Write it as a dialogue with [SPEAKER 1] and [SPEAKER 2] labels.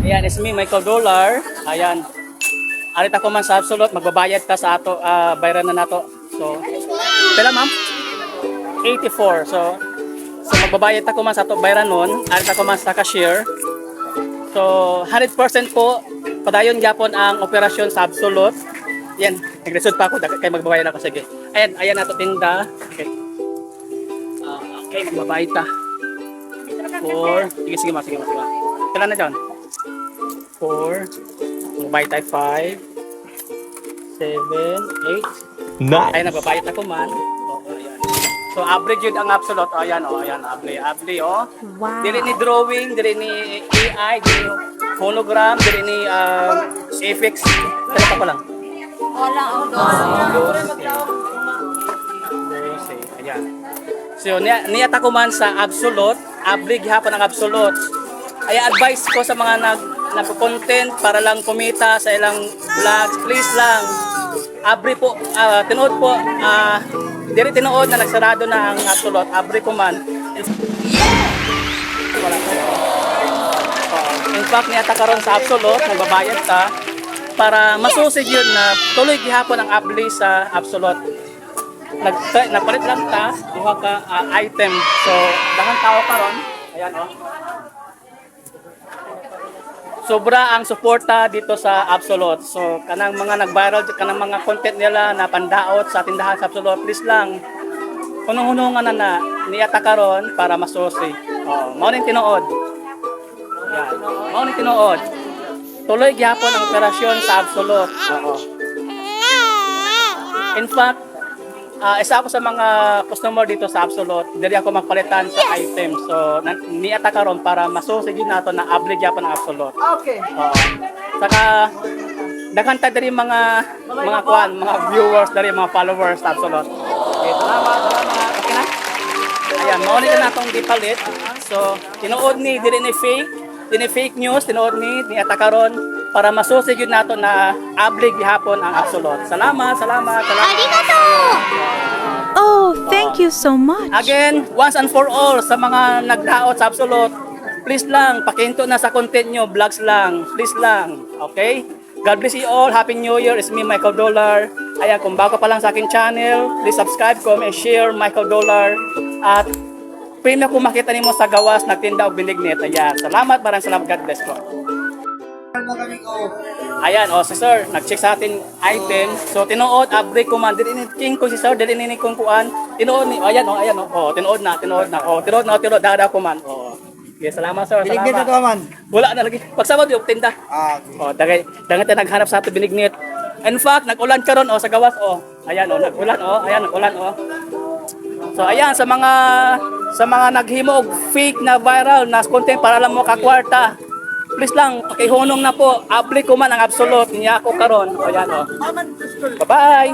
[SPEAKER 1] Ayan, it's me, Michael Dollar. Ayan. Arita ko man sa Absolute, magbabayad ka sa ato, bayaran na nato. So, pila ma'am? 84. So magbabayad ako man sa ato bayaran nun. Arita ko man sa cashier. So, 100% po, padayon gyapon ang operasyon sa Absolute. Yan, nag-result pa ako, kaya magbabayad ako. Sige. Ayan nato tinda. Okay. Okay, magbabayad ta. 4. Sige. Kailan na dyan? 4. Magbabayad tayo 5. 7, 8.
[SPEAKER 2] Nice.
[SPEAKER 1] Ayan, nagbabayad ako man. Ayan. So, average yun ang Absolute. Ayan, average, oh.
[SPEAKER 3] Wow.
[SPEAKER 1] Dili ni drawing, dili ni AI, dili ni hologram, dili ni FX. Kaya pa lang.
[SPEAKER 3] Wala ang
[SPEAKER 1] Ayan. So, niyata ko man sa Absolute, average hapon ang Absolute. Ay advice ko sa mga nagko-content para lang kumita sa ilang vlogs, please lang. Abri po, tinood po, diri tinood na nagsarado na ang Absolute, abri ko man. Wala ko. In fact, niyata karon sa Absolute, nagbabayad ta para masusig yun na tuloy gihapon ang abli sa Absolute. Nagpalit lang ta, duha ka item. So, daghang tao karon. Ayan oh. Sobra ang suporta dito sa Absolute. So, kanang mga nag-viral, kanang mga content nila na pandaot sa tindahan sa Absolute, please lang, hunong-hunungan na niyata karon para masusi. Oh, mao ning tinuod. Yan. Mao ning tinuod. Tuloy gyapon ang operasyon sa Absolute. Oo. In fact, isa ako sa mga customer dito sa Absolute. Dili ako magpalitan sa item. So, niyata karon para masusi gyud nato na abli gyapon ang Absolute.
[SPEAKER 4] Okay.
[SPEAKER 1] Oo. Saka daghan ta diri mga viewers diri, mga followers sa Absolute. Okay, salamat. Okay na? Ayan, mao ni natong gipalit. So, tinuod ni diri ni fake news, tinuod ni ata karon para masusi gyud nato na abli gihapon ang Absolute. Salamat.
[SPEAKER 3] Arigato! Oh, thank you so much.
[SPEAKER 1] Again, once and for all sa mga nagdaot sa Absolute, please lang pakinto na sa content nyo, vlogs lang, please lang. Okay? God bless you all. Happy New Year. It's me, Michael Dollar. Ayan, kung bago pa lang sa aking channel, please subscribe, comment, share, Michael Dollar. At premium kung makita nimo sa gawas, nagtinda og binignit. Ayan, salamat, maraming salamat. God bless po. Ayan, si sir, nag-check sa atin item. So, tinuod, abri ko man. Dili ni king ko si sir, dili ni kung kuan. Tinuod ni, tinuod na. Tinuod, dada ko man. Okay, salamat sir, salamat.
[SPEAKER 4] Binignit na to man.
[SPEAKER 1] Wala na lagi. Pagsabot yung tinda.
[SPEAKER 4] Okay.
[SPEAKER 1] Dagay tayo naghanap sa ato binignit. In fact, nag-ulan karon sa gawas Ayan nag-ulan nag-ulan So ayan sa mga naghimo og fake na viral na content para lang mo ka kwarta. Please lang, pakihunong na po. Apply ko man ang Absolute niya ako karon. Ayan Bye-bye.